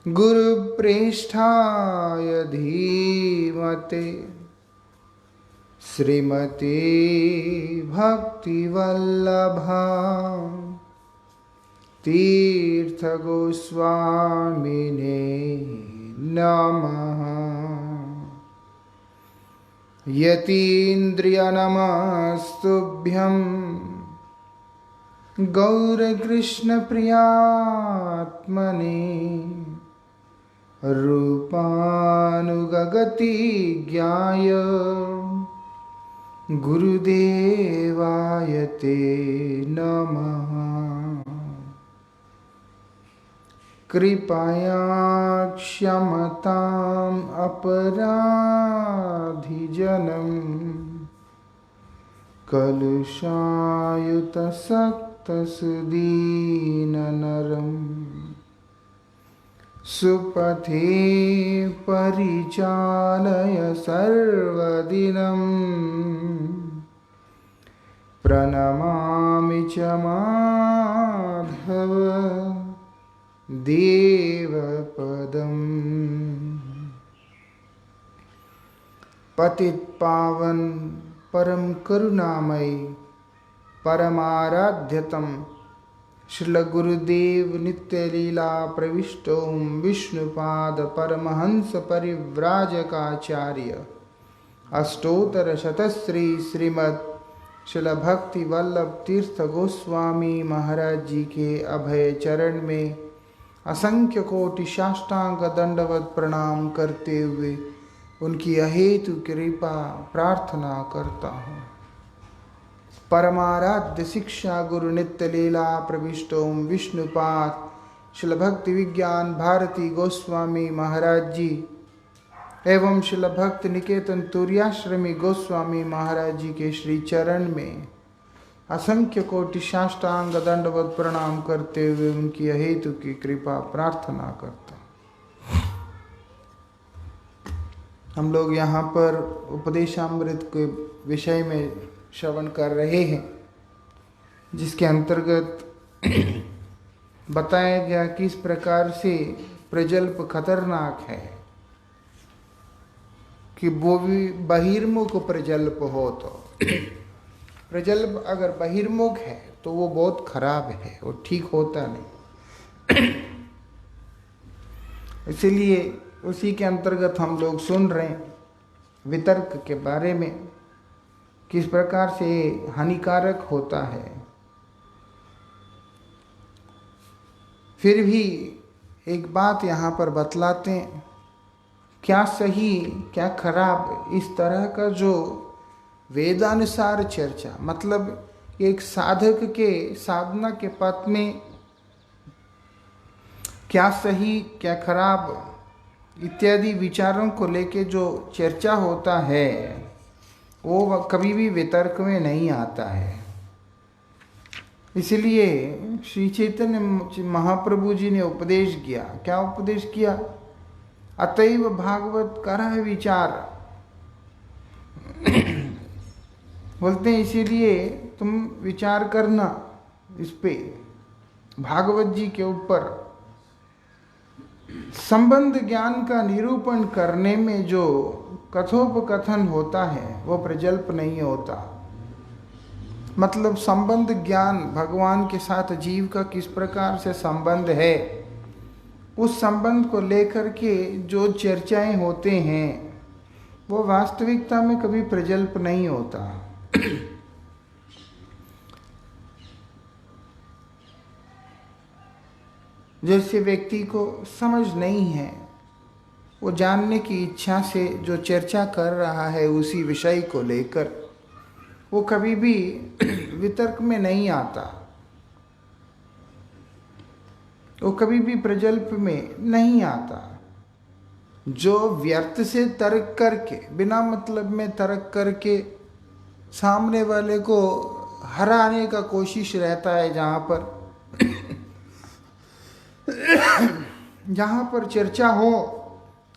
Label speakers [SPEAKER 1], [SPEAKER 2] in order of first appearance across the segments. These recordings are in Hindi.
[SPEAKER 1] गुरुप्रेष्ठाय धीमते श्रीमते भक्तिवल्लभा तीर्थगोस्वामिने नमः। यतीन्द्रियनमस्तुभ्यं गौरकृष्णप्रियात्मने रूपानुगगति ज्ञाय गुरुदेवाय ते नमः। कृपया क्षमताम् अपराधिजनं कलुषायुतसक्तसुदीननरम् सुपथे परिचालय सर्वदिनम् प्रणमामि च माधव देवपदम्। पतित पावन परम करुणामय परमाराध्यतम श्रील गुरुदेव नित्य लीला प्रविष्टो विष्णुपाद परमहंस परिव्राजकाचार्य अष्टोत्तर शतश्री श्रीमद् श्रील भक्ति वल्लभ तीर्थ गोस्वामी महाराज जी के अभय चरण में असंख्य कोटि साष्टांग दंडवत प्रणाम करते हुए उनकी अहेतु कृपा प्रार्थना करता हूँ। परमाराध्य शिक्षा गुरु नित्य लीला प्रविष्टो विष्णुपाद श्रील भक्ति विज्ञान भारती गोस्वामी महाराज जी एवं श्रील भक्त निकेतन तुर्याश्रमी गोस्वामी महाराज जी के श्री चरण में असंख्य कोटि साष्टांग दंडवत प्रणाम करते हुए उनकी अहेतु की कृपा प्रार्थना करता। हम लोग यहाँ पर उपदेशामृत के विषय में श्रवण कर रहे हैं, जिसके अंतर्गत बताया गया किस प्रकार से प्रजल्प खतरनाक है कि वो भी बहिर्मुख प्रजल्प हो। तो प्रजल्प अगर बहिर्मुख है तो वो बहुत खराब है, वो ठीक होता नहीं। इसलिए उसी के अंतर्गत हम लोग सुन रहे हैं वितर्क के बारे में, किस प्रकार से हानिकारक होता है। फिर भी एक बात यहाँ पर बतलाते हैं, क्या सही क्या खराब, इस तरह का जो वेदानुसार चर्चा, मतलब एक साधक के साधना के पथ में क्या सही क्या खराब इत्यादि विचारों को लेके जो चर्चा होता है वो कभी भी वितर्क में नहीं आता है। इसलिए श्री चैतन्य महाप्रभु जी ने उपदेश किया। क्या उपदेश किया? अतएव भागवत करह विचार। बोलते हैं इसीलिए तुम विचार करना इस पे, भागवत जी के ऊपर। संबंध ज्ञान का निरूपण करने में जो कथोपकथन होता है वो प्रजल्प नहीं होता। मतलब संबंध ज्ञान भगवान के साथ जीव का किस प्रकार से संबंध है, उस संबंध को लेकर के जो चर्चाएं होते हैं वो वास्तविकता में कभी प्रजल्प नहीं होता। जैसे व्यक्ति को समझ नहीं है, वो जानने की इच्छा से जो चर्चा कर रहा है उसी विषय को लेकर, वो कभी भी वितर्क में नहीं आता, वो कभी भी प्रजल्प में नहीं आता। जो व्यर्थ से तर्क करके, बिना मतलब में तर्क करके सामने वाले को हराने का कोशिश रहता है, जहाँ पर चर्चा हो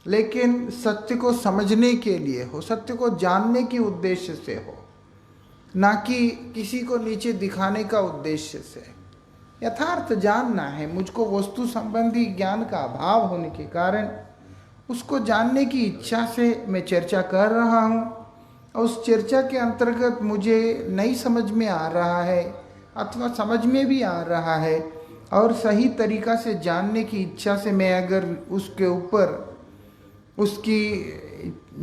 [SPEAKER 1] लेकिन सत्य को समझने के लिए हो, सत्य को जानने के उद्देश्य से हो, ना कि किसी को नीचे दिखाने का उद्देश्य से। यथार्थ जानना है। मुझको वस्तु संबंधी ज्ञान का अभाव होने के कारण उसको जानने की इच्छा से मैं चर्चा कर रहा हूँ। और उस चर्चा के अंतर्गत मुझे नहीं समझ में आ रहा है अथवा समझ में भी आ रहा है और सही तरीका से जानने की इच्छा से मैं अगर उसके ऊपर उसकी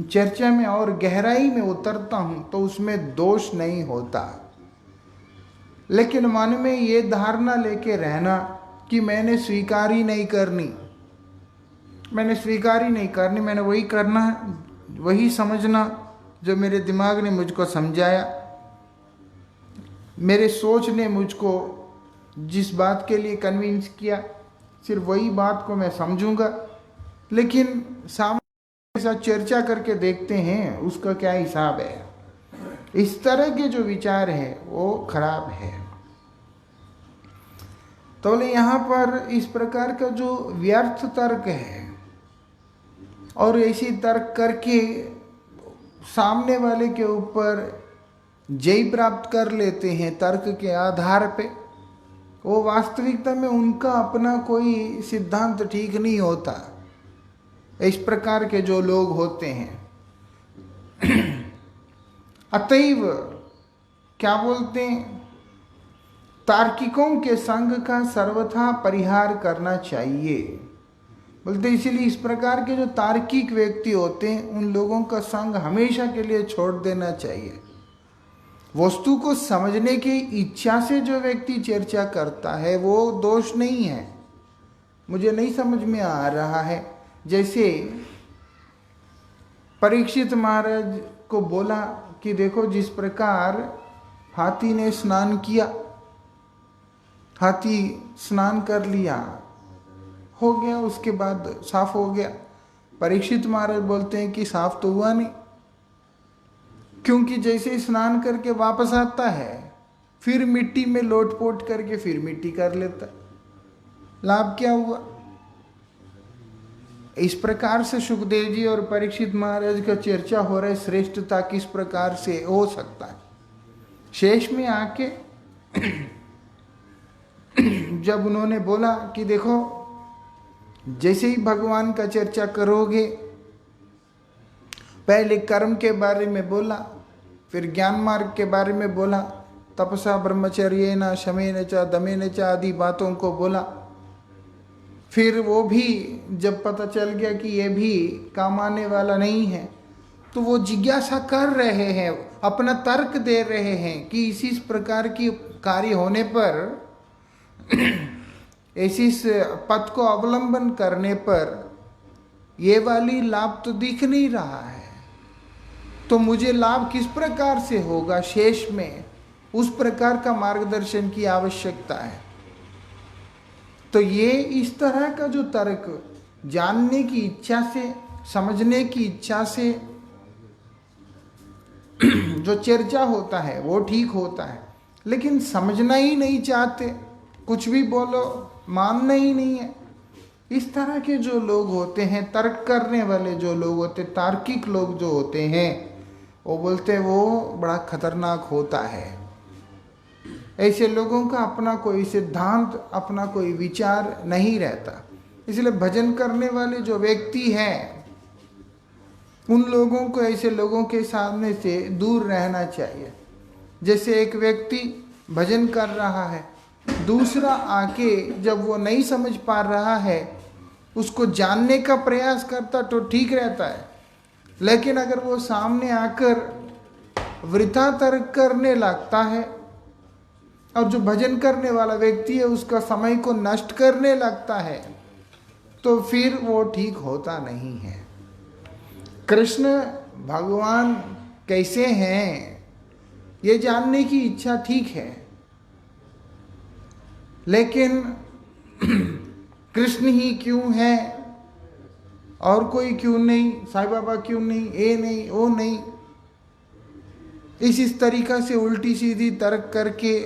[SPEAKER 1] चर्चा में और गहराई में उतरता हूँ तो उसमें दोष नहीं होता। लेकिन मन में ये धारणा लेके रहना कि मैंने स्वीकार ही नहीं करनी, मैंने वही करना, वही समझना जो मेरे दिमाग ने मुझको समझाया, मेरे सोच ने मुझको जिस बात के लिए कन्विंस किया, सिर्फ वही बात को मैं समझूंगा। लेकिन सामने के साथ चर्चा करके देखते हैं उसका क्या हिसाब है। इस तरह के जो विचार है वो खराब है। तो यहाँ पर इस प्रकार का जो व्यर्थ तर्क है और ऐसी तर्क करके सामने वाले के ऊपर जय प्राप्त कर लेते हैं तर्क के आधार पे, वो वास्तविकता में उनका अपना कोई सिद्धांत ठीक नहीं होता। इस प्रकार के जो लोग होते हैं अतएव क्या बोलते हैं, तार्किकों के संग का सर्वथा परिहार करना चाहिए। बोलते इसीलिए इस प्रकार के जो तार्किक व्यक्ति होते हैं उन लोगों का संग हमेशा के लिए छोड़ देना चाहिए। वस्तु को समझने की इच्छा से जो व्यक्ति चर्चा करता है वो दोष नहीं है, मुझे नहीं समझ में आ रहा है। जैसे परीक्षित महाराज को बोला कि देखो जिस प्रकार हाथी ने स्नान किया, हाथी स्नान कर लिया, हो गया, उसके बाद साफ हो गया। परीक्षित महाराज बोलते हैं कि साफ तो हुआ नहीं, क्योंकि जैसे ही स्नान करके वापस आता है फिर मिट्टी में लोटपोट करके फिर मिट्टी कर लेता, लाभ क्या हुआ। इस प्रकार से सुखदेव जी और परीक्षित महाराज का चर्चा हो रहा है, श्रेष्ठता किस प्रकार से हो सकता है। शेष में आके जब उन्होंने बोला कि देखो जैसे ही भगवान का चर्चा करोगे, पहले कर्म के बारे में बोला, फिर ज्ञान मार्ग के बारे में बोला, तपसा ब्रह्मचर्य न शमेन च दमेन च आदि बातों को बोला। फिर वो भी जब पता चल गया कि ये भी काम आने वाला नहीं है तो वो जिज्ञासा कर रहे हैं, अपना तर्क दे रहे हैं कि इसी प्रकार की कार्य होने पर ऐसी पथ को अवलंबन करने पर ये वाली लाभ तो दिख नहीं रहा है, तो मुझे लाभ किस प्रकार से होगा, शेष में उस प्रकार का मार्गदर्शन की आवश्यकता है। तो ये इस तरह का जो तर्क जानने की इच्छा से, समझने की इच्छा से जो चर्चा होता है वो ठीक होता है, लेकिन समझना ही नहीं चाहते, कुछ भी बोलो मानना ही नहीं है। इस तरह के जो लोग होते हैं, तर्क करने वाले जो लोग होते, तार्किक लोग जो होते हैं, वो बोलते हैं वो बड़ा खतरनाक होता है। ऐसे लोगों का अपना कोई सिद्धांत, अपना कोई विचार नहीं रहता। इसलिए भजन करने वाले जो व्यक्ति हैं उन लोगों को ऐसे लोगों के सामने से दूर रहना चाहिए। जैसे एक व्यक्ति भजन कर रहा है, दूसरा आके जब वो नहीं समझ पा रहा है उसको जानने का प्रयास करता तो ठीक रहता है, लेकिन अगर वो सामने आकर वृथा तर्क करने लगता है और जो भजन करने वाला व्यक्ति है उसका समय को नष्ट करने लगता है तो फिर वो ठीक होता नहीं है। कृष्ण भगवान कैसे हैं ये जानने की इच्छा ठीक है, लेकिन कृष्ण ही क्यों है और कोई क्यों नहीं, साईं बाबा क्यों नहीं, ये नहीं वो नहीं, इस तरीका से उल्टी सीधी तर्क करके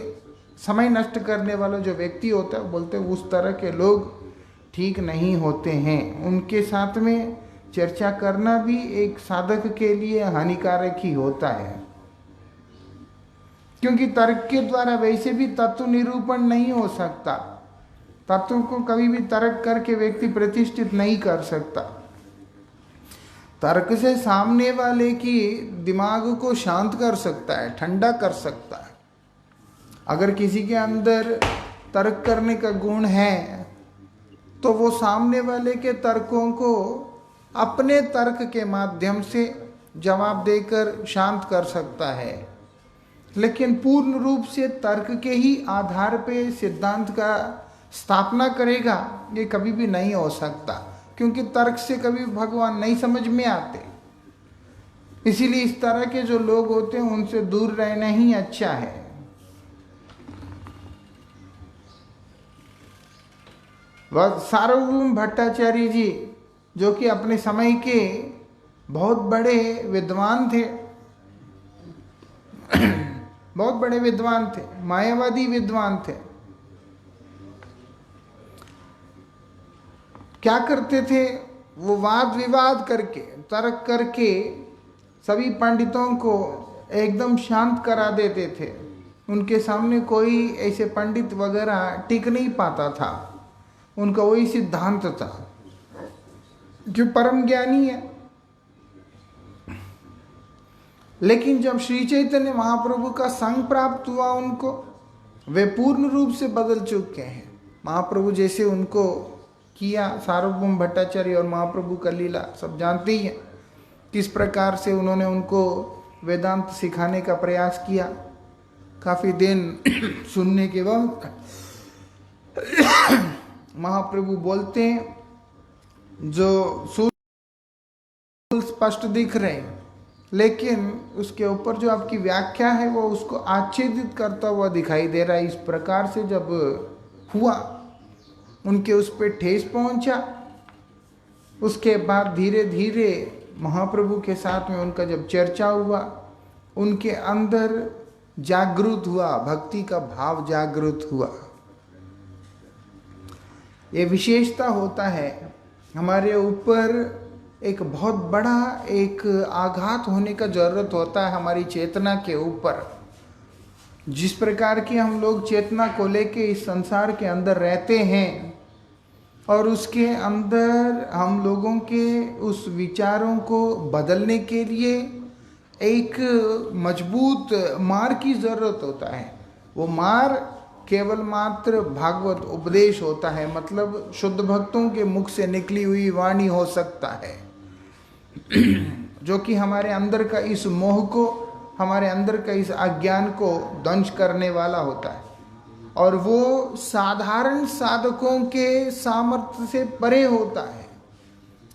[SPEAKER 1] समय नष्ट करने वाला जो व्यक्ति होता है, बोलते हैं उस तरह के लोग ठीक नहीं होते हैं। उनके साथ में चर्चा करना भी एक साधक के लिए हानिकारक ही होता है। क्योंकि तर्क के द्वारा वैसे भी तत्व निरूपण नहीं हो सकता। तत्व को कभी भी तर्क करके व्यक्ति प्रतिष्ठित नहीं कर सकता। तर्क से सामने वाले की दिमाग को शांत कर सकता है, ठंडा कर सकता है। अगर किसी के अंदर तर्क करने का गुण है तो वो सामने वाले के तर्कों को अपने तर्क के माध्यम से जवाब देकर शांत कर सकता है। लेकिन पूर्ण रूप से तर्क के ही आधार पे सिद्धांत का स्थापना करेगा, ये कभी भी नहीं हो सकता, क्योंकि तर्क से कभी भगवान नहीं समझ में आते। इसीलिए इस तरह के जो लोग होते हैं उनसे दूर रहना ही अच्छा है। वह सार्वभौम भट्टाचार्य जी, जो कि अपने समय के बहुत बड़े विद्वान थे, बहुत बड़े विद्वान थे, मायावादी विद्वान थे। क्या करते थे वो? वाद विवाद करके, तर्क करके सभी पंडितों को एकदम शांत करा देते थे। उनके सामने कोई ऐसे पंडित वगैरह टिक नहीं पाता था। उनका वही सिद्धांत था, जो परम ज्ञानी है। लेकिन जब श्री चैतन्य महाप्रभु का संग प्राप्त हुआ उनको, वे पूर्ण रूप से बदल चुके हैं। महाप्रभु जैसे उनको किया, सार्वभौम भट्टाचार्य और महाप्रभु का लीला सब जानते ही हैं, किस प्रकार से उन्होंने उनको वेदांत सिखाने का प्रयास किया। काफी दिन सुनने के बाद महाप्रभु बोलते हैं, जो सूत्र स्पष्ट दिख रहे हैं, लेकिन उसके ऊपर जो आपकी व्याख्या है वो उसको आच्छेदित करता हुआ दिखाई दे रहा है। इस प्रकार से जब हुआ, उनके उस पर ठेस पहुंचा। उसके बाद धीरे धीरे महाप्रभु के साथ में उनका जब चर्चा हुआ, उनके अंदर जागृत हुआ, भक्ति का भाव जागृत हुआ। ये विशेषता होता है, हमारे ऊपर एक बहुत बड़ा एक आघात होने का जरूरत होता है हमारी चेतना के ऊपर। जिस प्रकार की हम लोग चेतना को लेके इस संसार के अंदर रहते हैं और उसके अंदर हम लोगों के उस विचारों को बदलने के लिए एक मजबूत मार की जरूरत होता है। वो मार केवल मात्र भागवत उपदेश होता है, मतलब शुद्ध भक्तों के मुख से निकली हुई वाणी हो सकता है, जो कि हमारे अंदर का इस मोह को, हमारे अंदर का इस अज्ञान को ध्वंस करने वाला होता है। और वो साधारण साधकों के सामर्थ्य से परे होता है।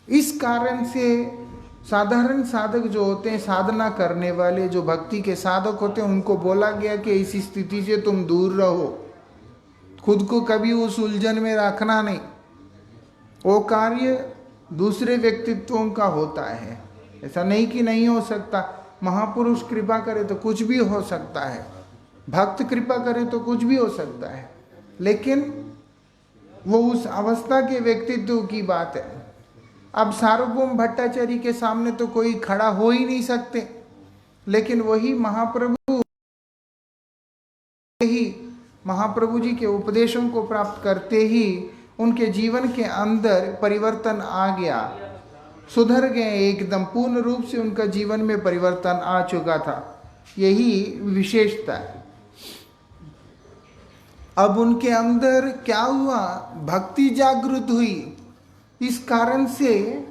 [SPEAKER 1] इस कारण से साधारण साधक जो होते हैं, साधना करने वाले जो भक्ति के साधक होते हैं, उनको बोला गया कि इस स्थिति से तुम दूर रहो, खुद को कभी उस उलझन में रखना नहीं। वो कार्य दूसरे व्यक्तित्वों का होता है। ऐसा नहीं कि नहीं हो सकता, महापुरुष कृपा करे तो कुछ भी हो सकता है, भक्त कृपा करे तो कुछ भी हो सकता है, लेकिन वो उस अवस्था के व्यक्तित्व की बात है। अब सार्वभौम भट्टाचार्य के सामने तो कोई खड़ा हो ही नहीं सकते, लेकिन वही महाप्रभु जी के उपदेशों को प्राप्त करते ही उनके जीवन के अंदर परिवर्तन आ गया, सुधर गए, एकदम पूर्ण रूप से उनका जीवन में परिवर्तन आ चुका था। यही विशेषता है। अब उनके अंदर क्या हुआ? भक्ति जागृत हुई। इस कारण से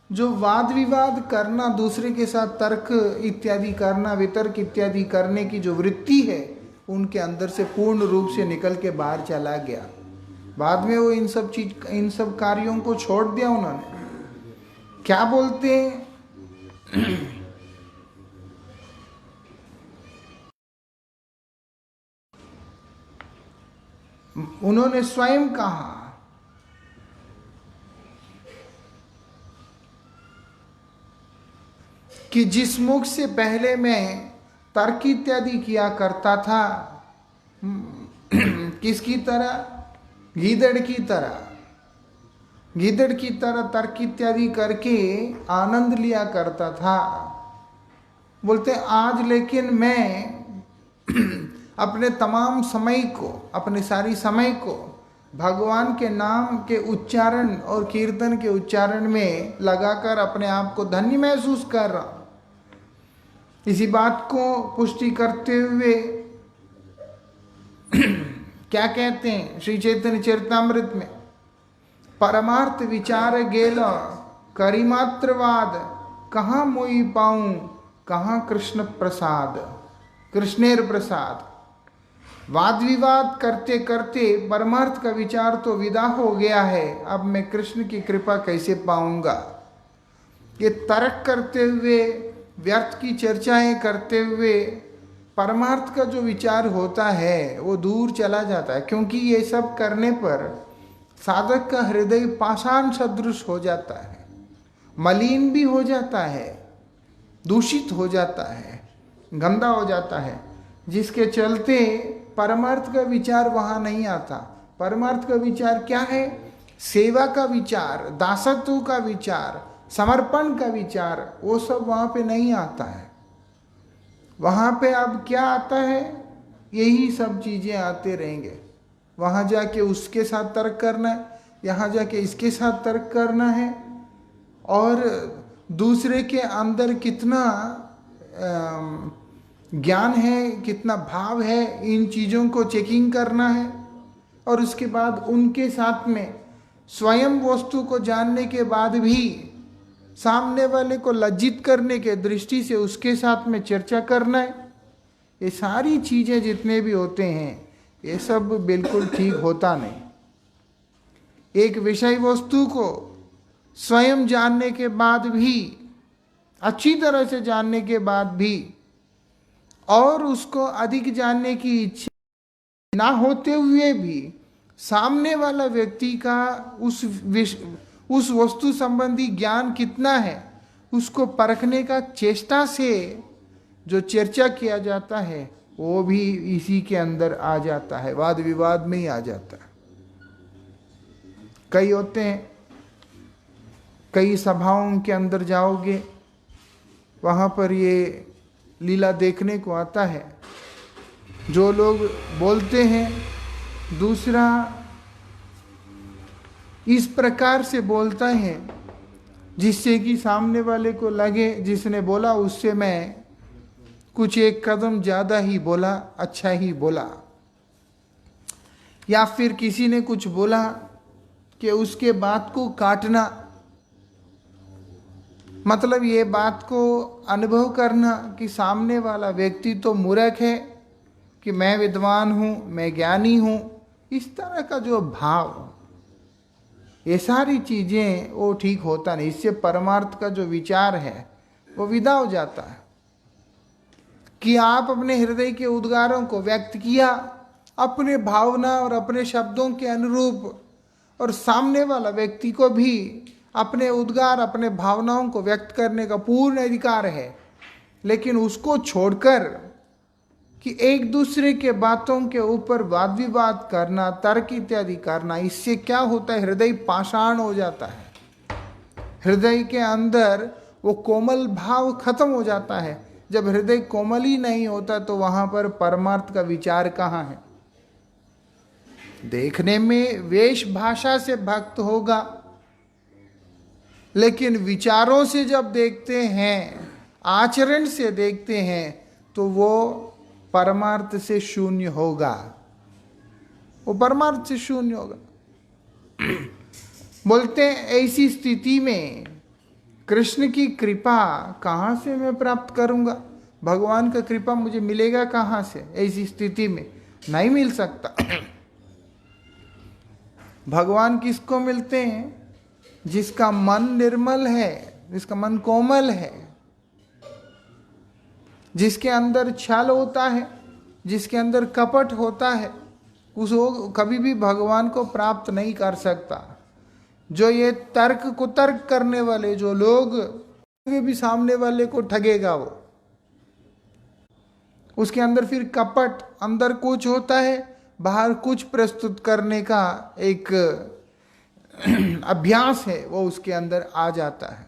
[SPEAKER 1] जो वाद विवाद करना, दूसरे के साथ तर्क इत्यादि करना, वितर्क इत्यादि करने की जो वृत्ति है, उनके अंदर से पूर्ण रूप से निकल के बाहर चला गया। बाद में वो इन सब कार्यों को छोड़ दिया उन्होंने। क्या बोलते हैं? उन्होंने स्वयं कहा कि जिस मुख से पहले मैं तर्क इत्यादि किया करता था, किसकी तरह? गीदड़ की तरह तर्क इत्यादि करके आनंद लिया करता था। बोलते आज लेकिन मैं अपने तमाम समय को, अपने सारी समय को भगवान के नाम के उच्चारण और कीर्तन के उच्चारण में लगाकर अपने आप को धन्य महसूस कर रहा हूं। इसी बात को पुष्टि करते हुए क्या कहते हैं श्री चैतन्य चरितामृत में, परमार्थ विचार गेला करिमात्रवाद, कहाँ मोई पाऊं कहाँ कृष्ण प्रसाद, कृष्णेर प्रसाद। वाद विवाद करते करते परमार्थ का विचार तो विदा हो गया है, अब मैं कृष्ण की कृपा कैसे पाऊंगा। ये तर्क करते हुए, व्यर्थ की चर्चाएं करते हुए परमार्थ का जो विचार होता है वो दूर चला जाता है, क्योंकि ये सब करने पर साधक का हृदय पाषाण सदृश हो जाता है, मलिन भी हो जाता है, दूषित हो जाता है, गंदा हो जाता है, जिसके चलते परमार्थ का विचार वहाँ नहीं आता। परमार्थ का विचार क्या है? सेवा का विचार, दासत्व का विचार, समर्पण का विचार, वो सब वहाँ पे नहीं आता है। वहाँ पे अब क्या आता है? यही सब चीज़ें आते रहेंगे। वहाँ जाके उसके साथ तर्क करना है, यहाँ जाके इसके साथ तर्क करना है, और दूसरे के अंदर कितना ज्ञान है, कितना भाव है, इन चीज़ों को चेकिंग करना है। और उसके बाद उनके साथ में स्वयं वस्तु को जानने के बाद भी सामने वाले को लज्जित करने के दृष्टि से उसके साथ में चर्चा करना है। ये सारी चीज़ें जितने भी होते हैं ये सब बिल्कुल ठीक होता नहीं। एक विषय वस्तु को स्वयं जानने के बाद भी, अच्छी तरह से जानने के बाद भी, और उसको अधिक जानने की इच्छा ना होते हुए भी सामने वाला व्यक्ति का उस वस्तु संबंधी ज्ञान कितना है उसको परखने का चेष्टा से जो चर्चा किया जाता है वो भी इसी के अंदर आ जाता है, वाद विवाद में ही आ जाता है। कई होते हैं, कई सभाओं के अंदर जाओगे वहाँ पर ये लीला देखने को आता है। जो लोग बोलते हैं दूसरा इस प्रकार से बोलता है जिससे कि सामने वाले को लगे जिसने बोला उससे मैं कुछ एक कदम ज़्यादा ही बोला, अच्छा ही बोला। या फिर किसी ने कुछ बोला कि उसके बात को काटना, मतलब ये बात को अनुभव करना कि सामने वाला व्यक्ति तो मूर्ख है कि मैं विद्वान हूँ, मैं ज्ञानी हूँ, इस तरह का जो भाव, ये सारी चीज़ें वो ठीक होता नहीं। इससे परमार्थ का जो विचार है वो विदा हो जाता है। कि आप अपने हृदय के उद्गारों को व्यक्त किया अपने भावना और अपने शब्दों के अनुरूप, और सामने वाला व्यक्ति को भी अपने उद्गार, अपने भावनाओं को व्यक्त करने का पूर्ण अधिकार है। लेकिन उसको छोड़कर कि एक दूसरे के बातों के ऊपर वाद विवाद करना, तर्क इत्यादि करना, इससे क्या होता है? हृदय पाषाण हो जाता है। हृदय के अंदर वो कोमल भाव खत्म हो जाता है। जब हृदय कोमल ही नहीं होता तो वहां पर परमार्थ का विचार कहाँ है? देखने में वेश भाषा से भक्त होगा, लेकिन विचारों से जब देखते हैं, आचरण से देखते हैं, तो वो परमार्थ से शून्य होगा। वो परमार्थ से शून्य होगा। बोलते हैं ऐसी स्थिति में कृष्ण की कृपा कहाँ से मैं प्राप्त करूंगा? भगवान का कृपा मुझे मिलेगा कहाँ से? ऐसी स्थिति में नहीं मिल सकता। भगवान किसको मिलते हैं? जिसका मन निर्मल है, जिसका मन कोमल है, जिसके अंदर छल होता है, जिसके अंदर कपट होता है, उसको कभी भी भगवान को प्राप्त नहीं कर सकता। जो ये तर्क कुतर्क करने वाले जो लोग, वे भी सामने वाले को ठगेगा। वो उसके अंदर फिर कपट, अंदर कुछ होता है, बाहर कुछ प्रस्तुत करने का एक अभ्यास है, वो उसके अंदर आ जाता है।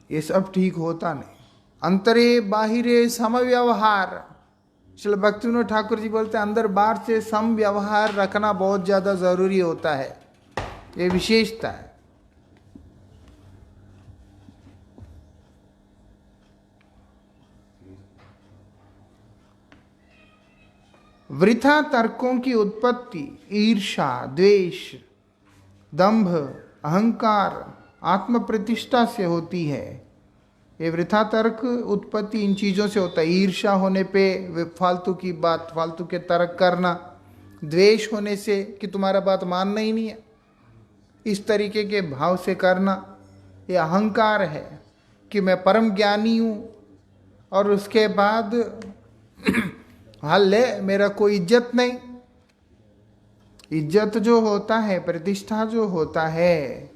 [SPEAKER 1] ये सब ठीक होता नहीं। अंतरे बाहिरे सम व्यवहार। श्रील भक्तिविनोद ठाकुर जी बोलते हैं अंदर बाहर से सम व्यवहार रखना बहुत ज्यादा जरूरी होता है, ये विशेषता है। वृथा तर्कों की उत्पत्ति ईर्षा, द्वेष, दंभ, अहंकार, आत्म प्रतिष्ठा से होती है। ये वृथा तर्क उत्पत्ति इन चीजों से होता है। ईर्षा होने पे फालतू की बात, फालतू के तर्क करना, द्वेष होने से कि तुम्हारा बात मानना ही नहीं है, इस तरीके के भाव से करना। ये अहंकार है कि मैं परम ज्ञानी हूं, और उसके बाद हल्ले मेरा कोई इज्जत नहीं। इज्जत जो होता है, प्रतिष्ठा जो होता है,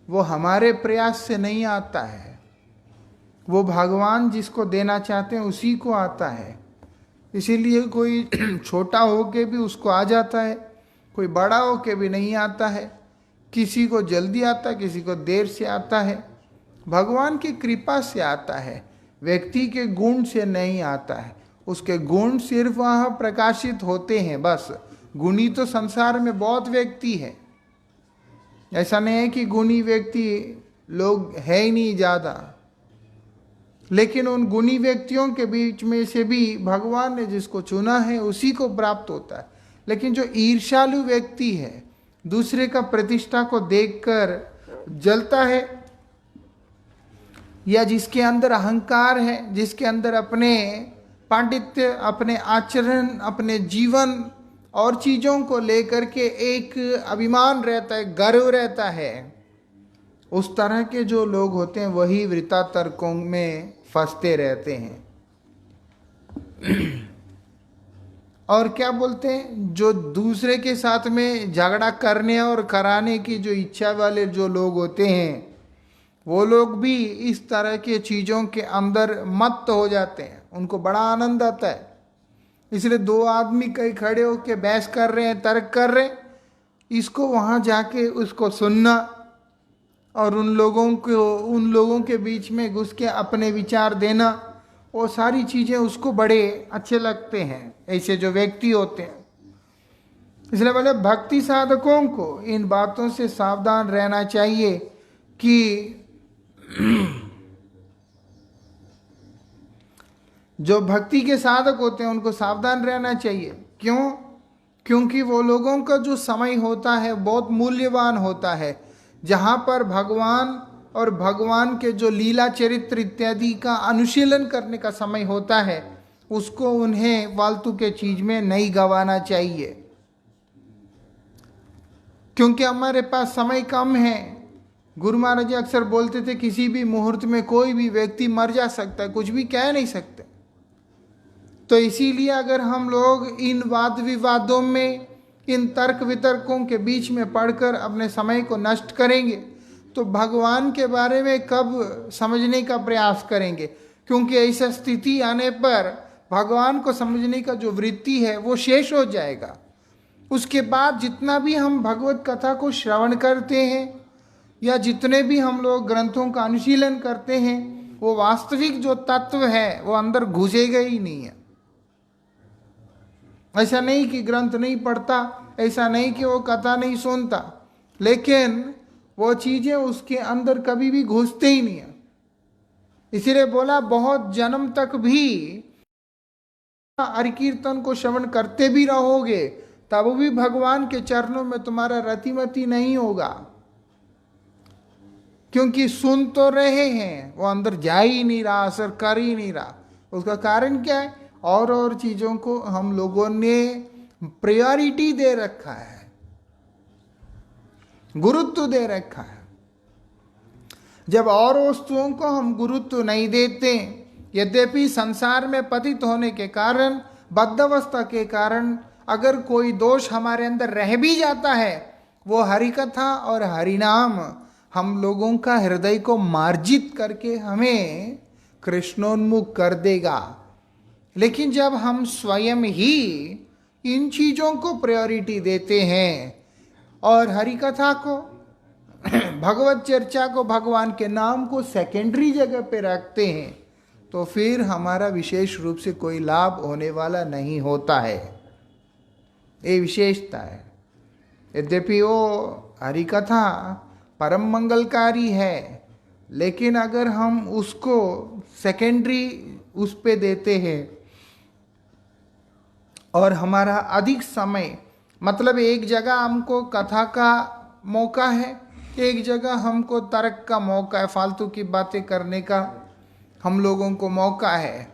[SPEAKER 1] वो हमारे प्रयास से नहीं आता है, वो भगवान जिसको देना चाहते हैं उसी को आता है। इसीलिए कोई छोटा होके भी उसको आ जाता है, कोई बड़ा होके भी नहीं आता है। किसी को जल्दी आता है, किसी को देर से आता है। भगवान की कृपा से आता है, व्यक्ति के गुण से नहीं आता है। उसके गुण सिर्फ वहाँ प्रकाशित होते हैं बस। गुणी तो संसार में बहुत व्यक्ति है, ऐसा नहीं है कि गुणी व्यक्ति लोग है ही नहीं ज़्यादा, लेकिन उन गुणी व्यक्तियों के बीच में से भी भगवान ने जिसको चुना है उसी को प्राप्त होता है। लेकिन जो ईर्ष्यालु व्यक्ति है, दूसरे का प्रतिष्ठा को देखकर जलता है, या जिसके अंदर अहंकार है, जिसके अंदर अपने पांडित्य, अपने आचरण, अपने जीवन और चीजों को लेकर के एक अभिमान रहता है, गर्व रहता है, उस तरह के जो लोग होते हैं वही वृथा तर्कों में फंसते रहते हैं। और क्या बोलते हैं, जो दूसरे के साथ में झगड़ा करने और कराने की जो इच्छा वाले जो लोग होते हैं, वो लोग भी इस तरह के चीज़ों के अंदर मत्त हो जाते हैं, उनको बड़ा आनंद आता है। इसलिए दो आदमी कहीं खड़े होकर बहस कर रहे हैं, तर्क कर रहे हैं, इसको वहाँ जाके उसको सुनना और उन लोगों के बीच में घुस के अपने विचार देना, वो सारी चीज़ें उसको बड़े अच्छे लगते हैं, ऐसे जो व्यक्ति होते हैं। इसलिए बोले भक्ति साधकों को इन बातों से सावधान रहना चाहिए कि जो भक्ति के साधक होते हैं उनको सावधान रहना चाहिए। क्यों? क्योंकि वो लोगों का जो समय होता है बहुत मूल्यवान होता है, जहाँ पर भगवान और भगवान के जो लीला चरित्र इत्यादि का अनुशीलन करने का समय होता है, उसको उन्हें फालतू के चीज में नहीं गंवाना चाहिए। क्योंकि हमारे पास समय कम है। गुरु महाराज जी अक्सर बोलते थे किसी भी मुहूर्त में कोई भी व्यक्ति मर जा सकता है, कुछ भी कह नहीं सकते। तो इसीलिए अगर हम लोग इन वाद विवादों में, इन तर्क वितर्कों के बीच में पढ़कर अपने समय को नष्ट करेंगे तो भगवान के बारे में कब समझने का प्रयास करेंगे? क्योंकि ऐसा स्थिति आने पर भगवान को समझने का जो वृत्ति है वो शेष हो जाएगा। उसके बाद जितना भी हम भगवत कथा को श्रवण करते हैं या जितने भी हम लोग ग्रंथों का अनुशीलन करते हैं, वो वास्तविक जो तत्व है वो अंदर घुसेगा ही नहीं है। ऐसा नहीं कि ग्रंथ नहीं पढ़ता, ऐसा नहीं कि वो कथा नहीं सुनता, लेकिन वो चीजें उसके अंदर कभी भी घुसते ही नहीं है। इसीलिए बोला बहुत जन्म तक भी हरि कीर्तन को श्रवण करते भी रहोगे तब भी भगवान के चरणों में तुम्हारा रतिमति नहीं होगा, क्योंकि सुन तो रहे हैं, वो अंदर जा ही नहीं रहा, असर कर ही नहीं रहा। उसका कारण क्या है? और चीजों को हम लोगों ने प्रायोरिटी दे रखा है, गुरुत्व दे रखा है। जब और वस्तुओं को हम गुरुत्व नहीं देते, यद्यपि संसार में पतित होने के कारण, बद्धावस्था के कारण अगर कोई दोष हमारे अंदर रह भी जाता है, वो हरि कथा और हरि नाम हम लोगों का हृदय को मार्जित करके हमें कृष्णोन्मुख कर देगा। लेकिन जब हम स्वयं ही इन चीजों को प्रायोरिटी देते हैं और हरि कथा को, भगवत चर्चा को, भगवान के नाम को सेकेंडरी जगह पे रखते हैं, तो फिर हमारा विशेष रूप से कोई लाभ होने वाला नहीं होता है। ये विशेषता है। यद्यपि वो हरिकथा परम मंगलकारी है, लेकिन अगर हम उसको सेकेंडरी उस पे देते हैं और हमारा अधिक समय, मतलब एक जगह हमको कथा का मौका है, एक जगह हमको तर्क का मौका है, फालतू की बातें करने का हम लोगों को मौका है।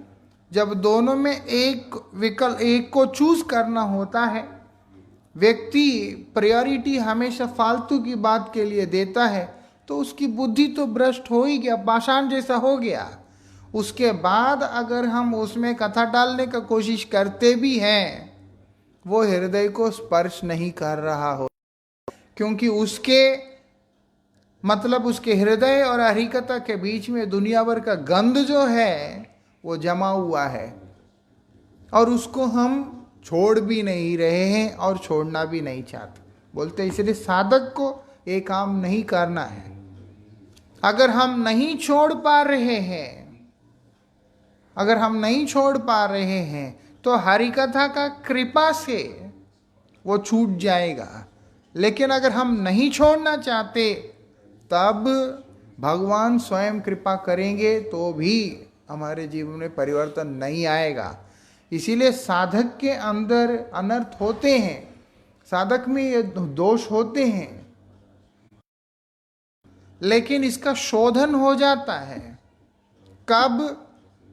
[SPEAKER 1] जब दोनों में एक को चूज करना होता है, व्यक्ति प्रायोरिटी हमेशा फालतू की बात के लिए देता है, तो उसकी बुद्धि तो भ्रष्ट हो ही गया, पाषाण जैसा हो गया। उसके बाद अगर हम उसमें कथा डालने का कोशिश करते भी हैं, वो हृदय को स्पर्श नहीं कर रहा हो, क्योंकि उसके मतलब उसके हृदय और हरिकथा के बीच में दुनिया भर का गंध जो है वो जमा हुआ है, और उसको हम छोड़ भी नहीं रहे हैं और छोड़ना भी नहीं चाहते। बोलते इसलिए साधक को ये काम नहीं करना है। अगर हम नहीं छोड़ पा रहे हैं, अगर हम नहीं छोड़ पा रहे हैं, तो हरिकथा का कृपा से वो छूट जाएगा। लेकिन अगर हम नहीं छोड़ना चाहते, तब भगवान स्वयं कृपा करेंगे तो भी हमारे जीवन में परिवर्तन नहीं आएगा। इसीलिए साधक के अंदर अनर्थ होते हैं, साधक में ये दोष होते हैं, लेकिन इसका शोधन हो जाता है कब?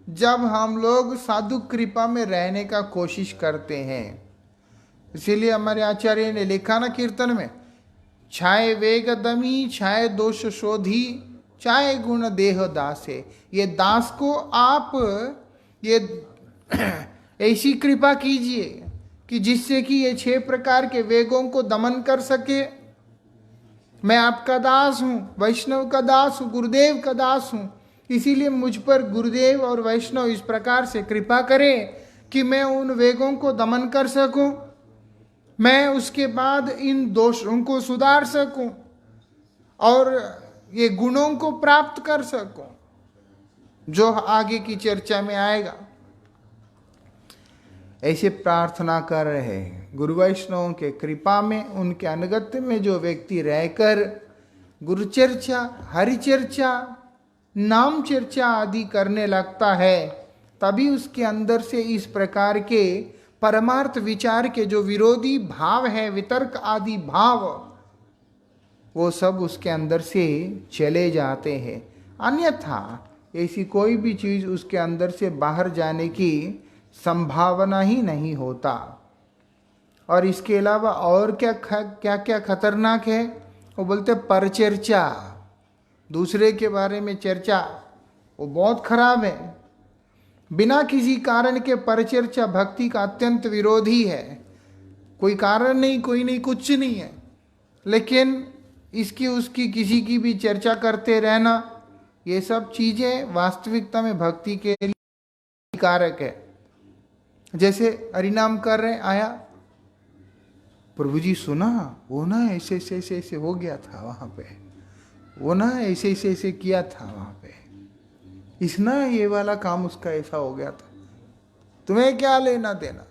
[SPEAKER 1] जब हम लोग साधु कृपा में रहने का कोशिश करते हैं। इसीलिए हमारे आचार्य ने लिखा ना कीर्तन में, छाए वेग दमी छाए दोष शोधी चाहे गुण देह दासे। ये दास को आप ये ऐसी कृपा कीजिए कि जिससे कि ये 6 प्रकार के वेगों को दमन कर सके। मैं आपका दास हूँ, वैष्णव का दास हूँ, गुरुदेव का दास हूँ, इसीलिए मुझ पर गुरुदेव और वैष्णव इस प्रकार से कृपा करें कि मैं उन वेगों को दमन कर सकूं, मैं उसके बाद इन दोषों को सुधार सकूं और ये गुणों को प्राप्त कर सकूं, जो आगे की चर्चा में आएगा। ऐसे प्रार्थना कर रहे हैं। गुरु वैष्णवों के कृपा में, उनके अनुगत्य में जो व्यक्ति रहकर गुरु चर्चा, हरि चर्चा, नाम चर्चा आदि करने लगता है, तभी उसके अंदर से इस प्रकार के परमार्थ विचार के जो विरोधी भाव है, वितर्क आदि भाव, वो सब उसके अंदर से चले जाते हैं। अन्यथा ऐसी कोई भी चीज उसके अंदर से बाहर जाने की संभावना ही नहीं होता। और इसके अलावा और क्या क्या खतरनाक है, वो बोलते परचर्चा, दूसरे के बारे में चर्चा, वो बहुत खराब है। बिना किसी कारण के परचर्चा भक्ति का अत्यंत विरोधी है। कोई कारण नहीं, कोई नहीं, कुछ नहीं है, लेकिन इसकी उसकी किसी की भी चर्चा करते रहना, ये सब चीजें वास्तविकता में भक्ति के लिए कारक है। जैसे हरिनाम कर रहे, आया प्रभु जी सुना, वो ना ऐसे ऐसे ऐसे ऐसे हो गया था वहां पे, वो ना ऐसे ऐसे ऐसे किया था वहां पे, इस ना ये वाला काम उसका ऐसा हो गया था। तुम्हें क्या लेना देना?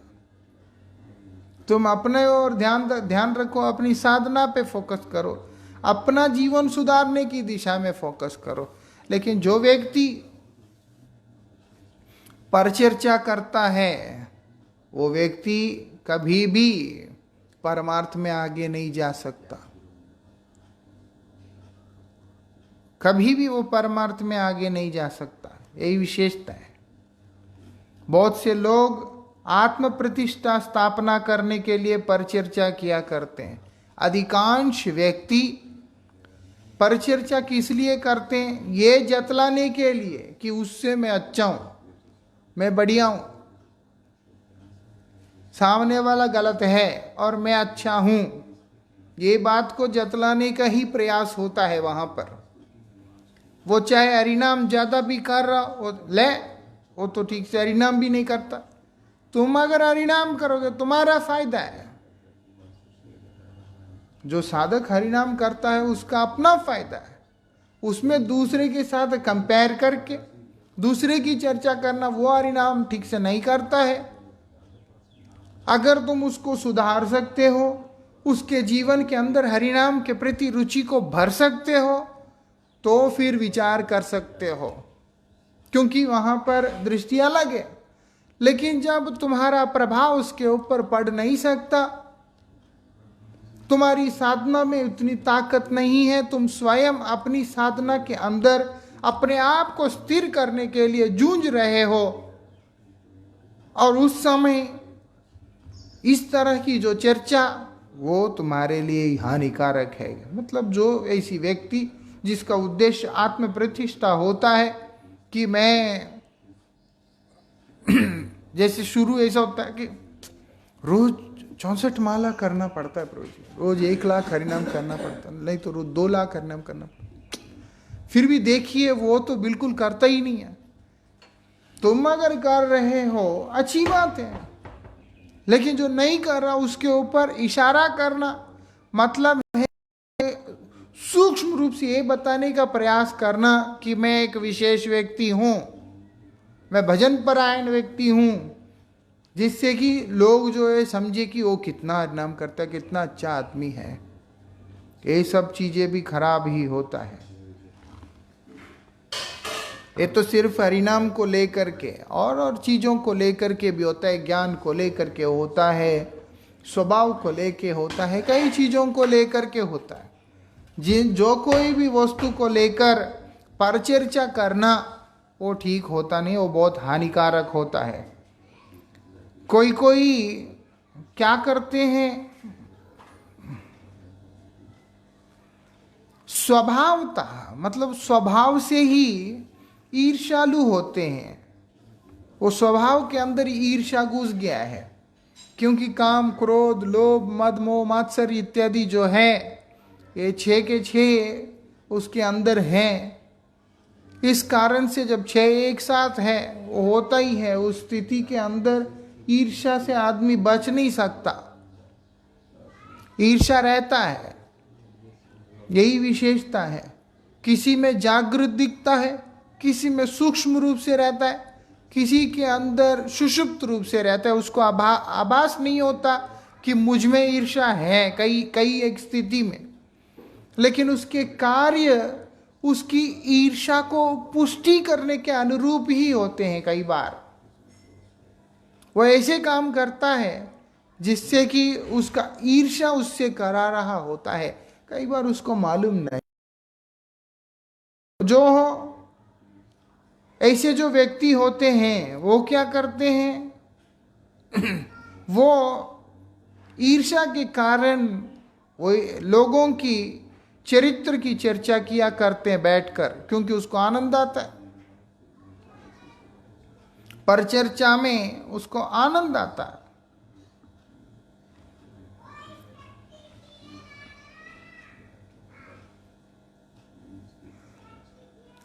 [SPEAKER 1] तुम अपने और ध्यान रखो, अपनी साधना पे फोकस करो, अपना जीवन सुधारने की दिशा में फोकस करो। लेकिन जो व्यक्ति परचर्चा करता है, वो व्यक्ति कभी भी परमार्थ में आगे नहीं जा सकता, कभी भी वो परमार्थ में आगे नहीं जा सकता। यही विशेषता है। बहुत से लोग आत्म प्रतिष्ठा स्थापना करने के लिए परचर्चा किया करते हैं। अधिकांश व्यक्ति परचर्चा किस लिए करते हैं? ये जतलाने के लिए कि उससे मैं अच्छा हूं, मैं बढ़िया हूं, सामने वाला गलत है और मैं अच्छा हूं। ये बात को जतलाने का ही प्रयास होता है वहां पर। वो चाहे हरिनाम ज्यादा भी कर रहा हो, ले वो तो ठीक से हरिनाम भी नहीं करता। तुम अगर हरिनाम करोगे तुम्हारा फायदा है, जो साधक हरिनाम करता है उसका अपना फायदा है। उसमें दूसरे के साथ कंपेयर करके दूसरे की चर्चा करना, वो हरिनाम ठीक से नहीं करता है। अगर तुम उसको सुधार सकते हो, उसके जीवन के अंदर हरिनाम के प्रति रुचि को भर सकते हो, तो फिर विचार कर सकते हो, क्योंकि वहां पर दृष्टि अलग है। लेकिन जब तुम्हारा प्रभाव उसके ऊपर पड़ नहीं सकता, तुम्हारी साधना में उतनी ताकत नहीं है, तुम स्वयं अपनी साधना के अंदर अपने आप को स्थिर करने के लिए जूझ रहे हो, और उस समय इस तरह की जो चर्चा, वो तुम्हारे लिए हानिकारक है। मतलब जो ऐसी व्यक्ति जिसका उद्देश्य आत्म प्रतिष्ठा होता है कि मैं जैसे शुरू ऐसा होता है कि रोज 64 माला करना पड़ता है, प्रभु जी, रोज 1 लाख हरिनाम करना पड़ता है, नहीं तो रोज 2 लाख हरिनाम करना पड़ता है। फिर भी देखिए वो तो बिल्कुल करता ही नहीं है। तुम अगर कर रहे हो अच्छी बात है, लेकिन जो नहीं कर रहा उसके ऊपर इशारा करना मतलब है सूक्ष्म रूप से ये बताने का प्रयास करना कि मैं एक विशेष व्यक्ति हूं, मैं भजन परायण व्यक्ति हूं, जिससे कि लोग जो है समझे कि वो कितना हरिनाम करता है, कितना अच्छा आदमी है। ये सब चीजें भी खराब ही होता है। ये तो सिर्फ हरिनाम को लेकर के और चीजों को लेकर के भी होता है, ज्ञान को लेकर के होता है, स्वभाव को लेकर होता है, कई चीजों को लेकर के होता है। जो कोई भी वस्तु को लेकर परिचर्चा करना वो ठीक होता नहीं, वो बहुत हानिकारक होता है। कोई क्या करते हैं, स्वभावतः मतलब स्वभाव से ही ईर्ष्यालु होते हैं। वो स्वभाव के अंदर ईर्ष्या घुस गया है, क्योंकि काम, क्रोध, लोभ, मद, मोह, मात्सर्य इत्यादि जो है ये 6 के 6 उसके अंदर हैं। इस कारण से जब 6 एक साथ है, वो होता ही है, उस स्थिति के अंदर ईर्ष्या से आदमी बच नहीं सकता, ईर्ष्या रहता है। यही विशेषता है। किसी में जागृत दिखता है, किसी में सूक्ष्म रूप से रहता है, किसी के अंदर सुषुप्त रूप से रहता है। उसको आभास नहीं होता कि मुझ में ईर्ष्या है कई एक स्थिति में, लेकिन उसके कार्य उसकी ईर्ष्या को पुष्टि करने के अनुरूप ही होते हैं। कई बार वह ऐसे काम करता है जिससे कि उसका ईर्ष्या उससे करा रहा होता है, कई बार उसको मालूम नहीं। जो ऐसे जो व्यक्ति होते हैं वो क्या करते हैं वो ईर्ष्या के कारण वो लोगों की चरित्र की चर्चा किया करते हैं बैठकर, क्योंकि उसको आनंद आता है। परिचर्चा में उसको आनंद आता है।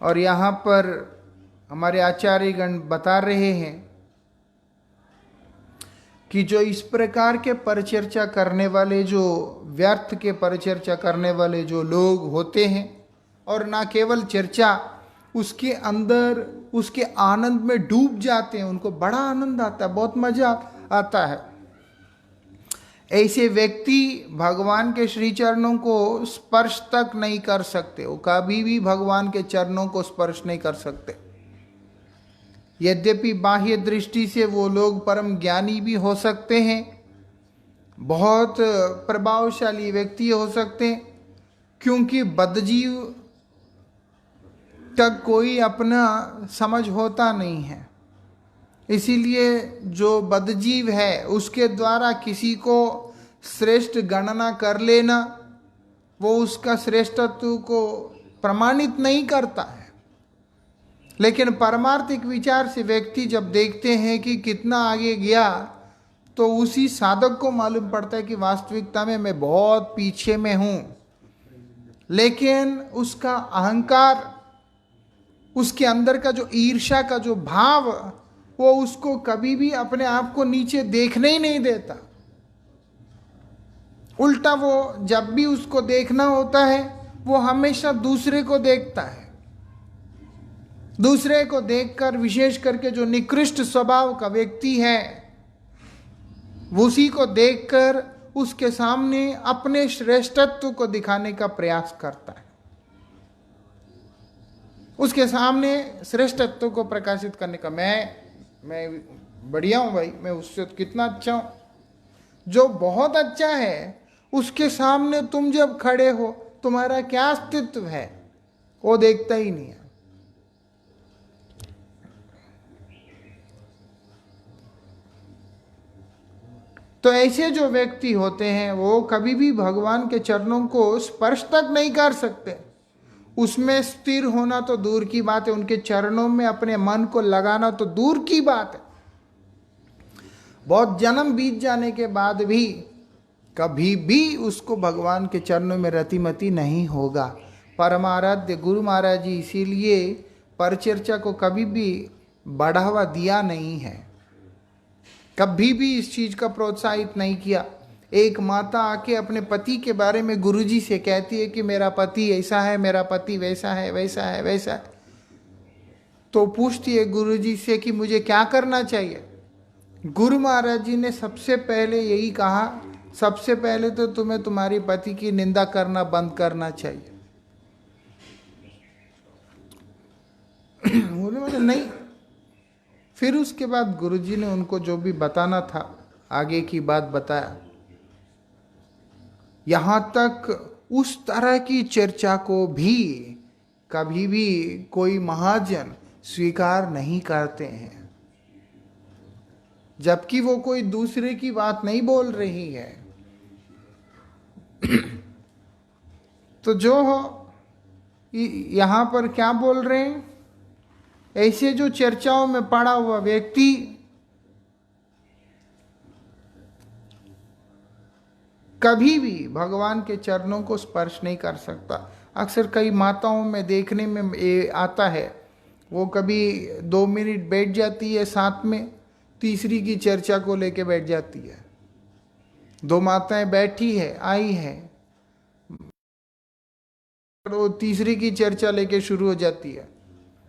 [SPEAKER 1] और यहां पर हमारे आचार्यगण बता रहे हैं कि जो इस प्रकार के परिचर्चा करने वाले, जो व्यर्थ के परिचर्चा करने वाले जो लोग होते हैं, और ना केवल चर्चा, उसके अंदर उसके आनंद में डूब जाते हैं, उनको बड़ा आनंद आता है, बहुत मजा आता है। ऐसे व्यक्ति भगवान के श्री चरणों को स्पर्श तक नहीं कर सकते, वो कभी भी भगवान के चरणों को स्पर्श नहीं कर सकते। यद्यपि बाह्य दृष्टि से वो लोग परम ज्ञानी भी हो सकते हैं, बहुत प्रभावशाली व्यक्ति हो सकते हैं, क्योंकि बद्धजीव तक कोई अपना समझ होता नहीं है। इसीलिए जो बद्धजीव है उसके द्वारा किसी को श्रेष्ठ गणना कर लेना, वो उसका श्रेष्ठत्व को प्रमाणित नहीं करता है। लेकिन परमार्थिक विचार से व्यक्ति जब देखते हैं कि कितना आगे गया, तो उसी साधक को मालूम पड़ता है कि वास्तविकता में मैं बहुत पीछे में हूं। लेकिन उसका अहंकार, उसके अंदर का जो ईर्ष्या का जो भाव, वो उसको कभी भी अपने आप को नीचे देखने ही नहीं देता। उल्टा वो जब भी उसको देखना होता है वो हमेशा दूसरे को देखता है। दूसरे को देखकर, विशेष करके जो निकृष्ट स्वभाव का व्यक्ति है, उसी को देखकर उसके सामने अपने श्रेष्ठत्व को दिखाने का प्रयास करता है, उसके सामने श्रेष्ठत्व को प्रकाशित करने का। मैं बढ़िया हूं भाई, मैं उससे कितना अच्छा हूं। जो बहुत अच्छा है उसके सामने तुम जब खड़े हो, तुम्हारा क्या अस्तित्व है वो देखता ही नहीं है। तो ऐसे जो व्यक्ति होते हैं वो कभी भी भगवान के चरणों को स्पर्श तक नहीं कर सकते। उसमें स्थिर होना तो दूर की बात है, उनके चरणों में अपने मन को लगाना तो दूर की बात है। बहुत जन्म बीत जाने के बाद भी कभी भी उसको भगवान के चरणों में रतिमति नहीं होगा। परमाराध्य गुरु महाराज जी इसीलिए परचर्चा को कभी भी बढ़ावा दिया नहीं है, कभी भी इस चीज का प्रोत्साहित नहीं किया। एक माता आके अपने पति के बारे में गुरुजी से कहती है कि मेरा पति ऐसा है, मेरा पति वैसा है, वैसा है, वैसा है, तो पूछती है गुरुजी से कि मुझे क्या करना चाहिए। गुरु महाराज जी ने सबसे पहले यही कहा, सबसे पहले तो तुम्हें तुम्हारी पति की निंदा करना बंद करना चाहिए। बोले मुझे नहीं। फिर उसके बाद गुरुजी ने उनको जो भी बताना था आगे की बात बताया। यहां तक उस तरह की चर्चा को भी कभी भी कोई महाजन स्वीकार नहीं करते हैं, जबकि वो कोई दूसरे की बात नहीं बोल रही है। तो जो यहां पर क्या बोल रहे हैं, ऐसे जो चर्चाओं में पड़ा हुआ व्यक्ति कभी भी भगवान के चरणों को स्पर्श नहीं कर सकता। अक्सर कई माताओं में देखने में आता है, वो कभी 2 मिनट बैठ जाती है साथ में, तीसरी की चर्चा को लेके बैठ जाती है। 2 माताएं बैठी है, आई है, वो तीसरी की चर्चा लेके शुरू हो जाती है।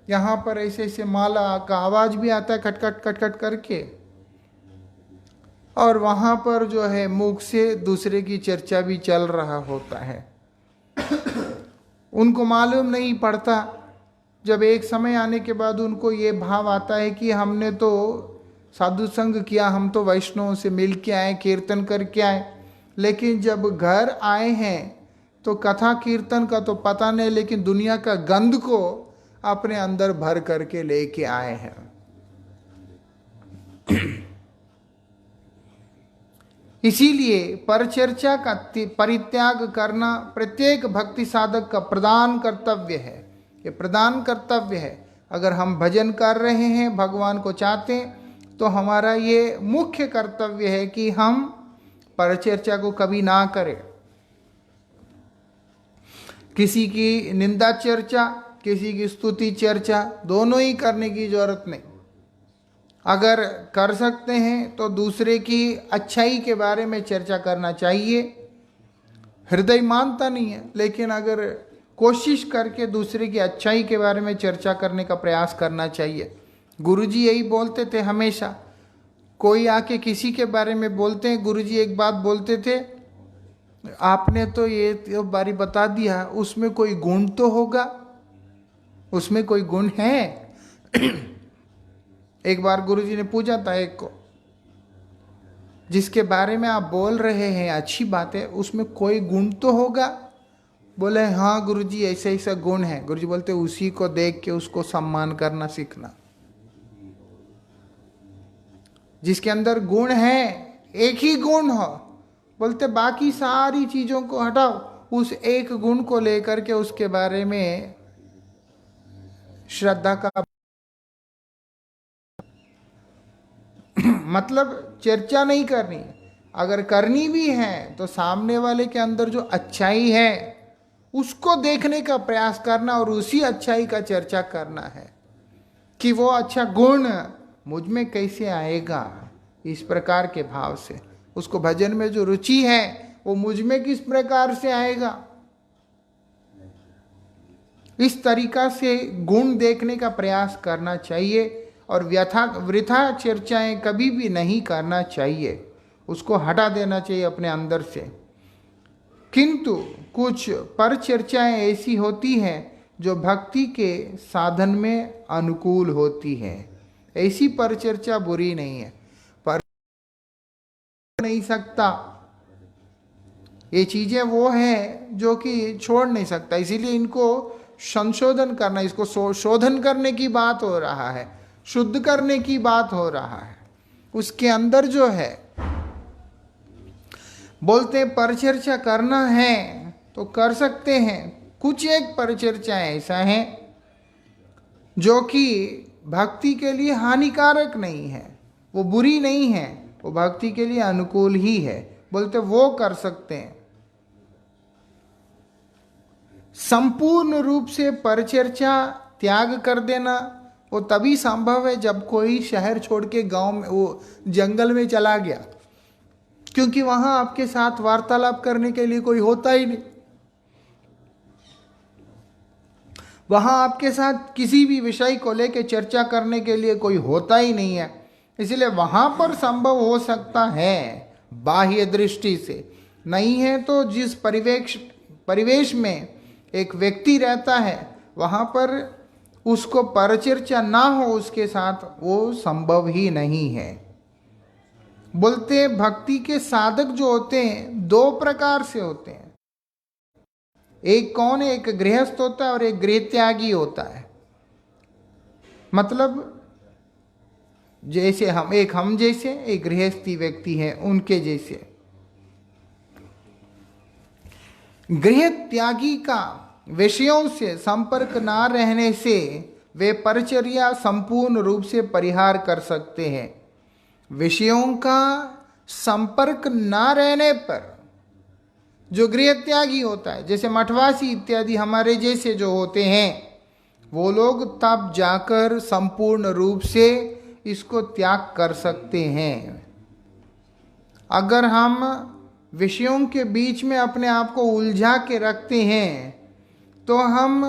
[SPEAKER 1] यहाँ पर ऐसे ऐसे माला का आवाज भी आता है खटखट खटखट करके, और वहां पर जो है मुख से दूसरे की चर्चा भी चल रहा होता है। उनको मालूम नहीं पड़ता, जब एक समय आने के बाद उनको ये भाव आता है कि हमने तो साधु संग किया, हम तो वैष्णवों से मिल के आए, कीर्तन करके आए, लेकिन जब घर आए हैं तो कथा कीर्तन का तो पता नहीं, लेकिन दुनिया का गंध को अपने अंदर भर करके लेके आए हैं। इसीलिए परचर्चा का परित्याग करना प्रत्येक भक्ति साधक का प्रधान कर्तव्य है। ये प्रधान कर्तव्य है। अगर हम भजन कर रहे हैं, भगवान को चाहते हैं, तो हमारा ये मुख्य कर्तव्य है कि हम परचर्चा को कभी ना करें। किसी की निंदा चर्चा, किसी की स्तुति चर्चा, दोनों ही करने की जरूरत नहीं। अगर कर सकते हैं तो दूसरे की अच्छाई के बारे में चर्चा करना चाहिए। हृदय मानता नहीं है, लेकिन अगर कोशिश करके दूसरे की अच्छाई के बारे में चर्चा करने का प्रयास करना चाहिए। गुरुजी यही बोलते थे हमेशा। कोई आके किसी के बारे में बोलते हैं, गुरुजी एक बात बोलते थे, आपने तो ये बारी बता दिया, उसमें कोई गुण तो होगा, उसमें कोई गुण है। एक बार गुरुजी ने पूछा था एक को, जिसके बारे में आप बोल रहे हैं अच्छी बात है, उसमें कोई गुण तो होगा? बोले हाँ गुरुजी ऐसा ऐसा गुण है। गुरुजी बोलते उसी को देख के उसको सम्मान करना सीखना। जिसके अंदर गुण है, एक ही गुण हो, बोलते बाकी सारी चीजों को हटाओ, उस एक गुण को लेकर के उसके बारे में श्रद्धा का मतलब चर्चा नहीं करनी। अगर करनी भी है तो सामने वाले के अंदर जो अच्छाई है उसको देखने का प्रयास करना और उसी अच्छाई का चर्चा करना है कि वो अच्छा गुण मुझ में कैसे आएगा। इस प्रकार के भाव से उसको भजन में जो रुचि है वो मुझ में किस प्रकार से आएगा, इस तरीका से गुण देखने का प्रयास करना चाहिए और वृथा चर्चाएं कभी भी नहीं करना चाहिए, उसको हटा देना चाहिए अपने अंदर से। किंतु कुछ पर चर्चाएं ऐसी होती हैं जो भक्ति के साधन में अनुकूल होती हैं। ऐसी परिचर्चा बुरी नहीं है, पर नहीं सकता, ये चीजें वो हैं जो कि छोड़ नहीं सकता, इसीलिए इनको संशोधन करना, इसको शोधन करने की बात हो रहा है, शुद्ध करने की बात हो रहा है। उसके अंदर जो है बोलते हैं परिचर्चा करना है तो कर सकते हैं। कुछ एक परिचर्चाएं ऐसा है जो कि भक्ति के लिए हानिकारक नहीं है, वो बुरी नहीं है, वो भक्ति के लिए अनुकूल ही है, बोलते वो कर सकते हैं। संपूर्ण रूप से परिचर्चा त्याग कर देना वो तभी संभव है जब कोई शहर छोड़ के गांव में, वो जंगल में चला गया, क्योंकि वहां आपके साथ वार्तालाप करने के लिए कोई होता ही नहीं, वहां आपके साथ किसी भी विषय को लेकर चर्चा करने के लिए कोई होता ही नहीं है। इसलिए वहां पर संभव हो सकता है बाह्य दृष्टि से, नहीं है तो जिस परिवेश में एक व्यक्ति रहता है वहां पर उसको परिचर्चा ना हो उसके साथ, वो संभव ही नहीं है। बोलते भक्ति के साधक जो होते हैं दो प्रकार से होते हैं, एक कौन है, एक गृहस्थ होता है और एक गृह त्यागी होता है। मतलब जैसे हम जैसे एक गृहस्थी व्यक्ति है उनके जैसे। गृह त्यागी का विषयों से संपर्क ना रहने से वे परिचर्या संपूर्ण रूप से परिहार कर सकते हैं। विषयों का संपर्क ना रहने पर जो गृह त्यागी होता है, जैसे मठवासी इत्यादि हमारे जैसे जो होते हैं, वो लोग तब जाकर संपूर्ण रूप से इसको त्याग कर सकते हैं। अगर हम विषयों के बीच में अपने आप को उलझा के रखते हैं तो हम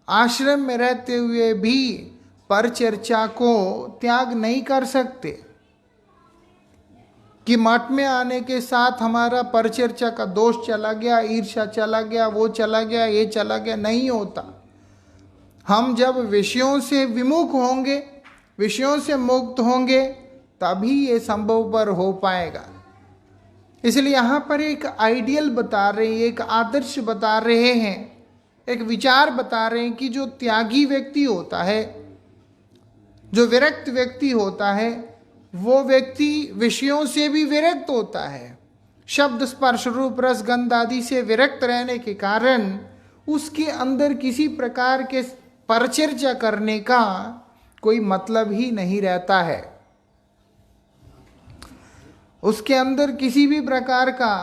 [SPEAKER 1] आश्रम में रहते हुए भी परिचर्चा को त्याग नहीं कर सकते कि मठ में आने के साथ हमारा परिचर्चा का दोष चला गया, ईर्ष्या चला गया, वो चला गया, ये चला गया, नहीं होता। हम जब विषयों से विमुख होंगे, विषयों से मुक्त होंगे, तभी ये संभव पर हो पाएगा। इसलिए यहाँ पर एक आइडियल बता रहे हैं, एक आदर्श बता रहे हैं, एक विचार बता रहे हैं कि जो त्यागी व्यक्ति होता है, जो विरक्त व्यक्ति होता है, वो व्यक्ति विषयों से भी विरक्त होता है। शब्द स्पर्श रूप रस गंध आदि से विरक्त रहने के कारण उसके अंदर किसी प्रकार के परिचर्चा करने का कोई मतलब ही नहीं रहता है। उसके अंदर किसी भी प्रकार का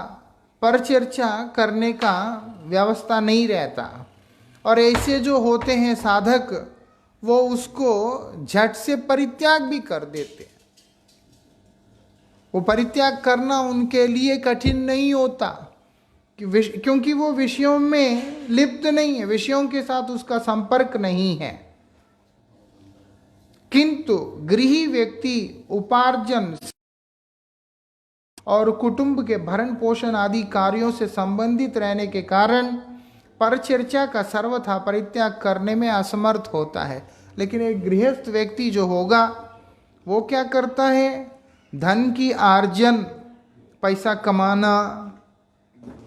[SPEAKER 1] परिचर्चा करने का व्यवस्था नहीं रहता, और ऐसे जो होते हैं साधक, वो उसको झट से परित्याग भी कर देते। वो परित्याग करना उनके लिए कठिन नहीं होता, क्योंकि वो विषयों में लिप्त नहीं है, विषयों के साथ उसका संपर्क नहीं है। किंतु गृही व्यक्ति उपार्जन और कुटुंब के भरण पोषण आदि कार्यों से संबंधित रहने के कारण परिचर्चा का सर्वथा परित्याग करने में असमर्थ होता है। लेकिन एक गृहस्थ व्यक्ति जो होगा वो क्या करता है, धन की आर्जन, पैसा कमाना,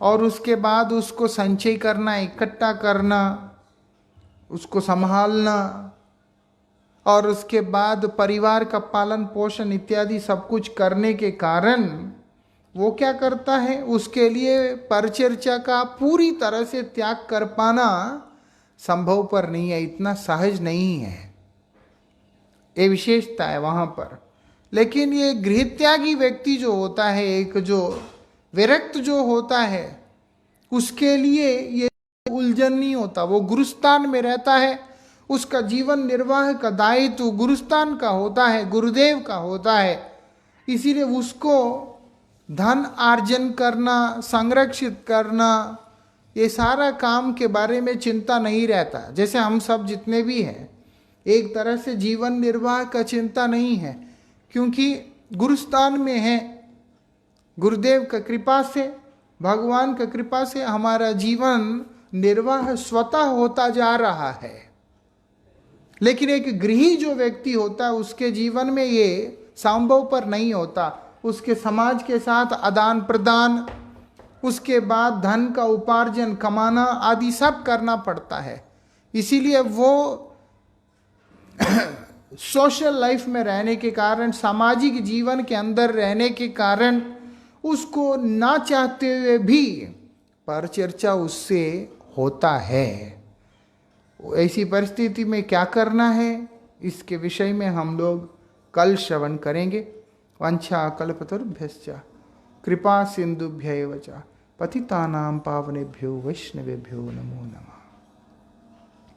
[SPEAKER 1] और उसके बाद उसको संचय करना, इकट्ठा करना, उसको संभालना, और उसके बाद परिवार का पालन पोषण इत्यादि सब कुछ करने के कारण वो क्या करता है, उसके लिए परिचर्चा का पूरी तरह से त्याग कर पाना संभव पर नहीं है, इतना सहज नहीं है, ये विशेषता है वहाँ पर। लेकिन ये गृहत्यागी व्यक्ति जो होता है, एक जो विरक्त जो होता है, उसके लिए ये उलझन नहीं होता। वो गुरुस्थान में रहता है, उसका जीवन निर्वाह का दायित्व गुरुस्थान का होता है, गुरुदेव का होता है। इसीलिए उसको धन आर्जन करना, संरक्षित करना, ये सारा काम के बारे में चिंता नहीं रहता। जैसे हम सब जितने भी हैं, एक तरह से जीवन निर्वाह का चिंता नहीं है, क्योंकि गुरुस्थान में है। गुरुदेव का कृपा से, भगवान का कृपा से हमारा जीवन निर्वाह स्वतः होता जा रहा है। लेकिन एक गृही जो व्यक्ति होता है, उसके जीवन में ये संभव पर नहीं होता। उसके समाज के साथ आदान प्रदान, उसके बाद धन का उपार्जन, कमाना आदि सब करना पड़ता है। इसीलिए वो सोशल लाइफ में रहने के कारण, सामाजिक जीवन के अंदर रहने के कारण, उसको ना चाहते हुए भी परिचर्चा उससे होता है। ऐसी परिस्थिति में क्या करना है, इसके विषय में हम लोग कल श्रवण करेंगे। वंशा कल्पतरुभ्यश्च कृपा सिंधुभ्यैव च पतितानां पावनेभ्यो वैष्णवेभ्यो नमो नमः।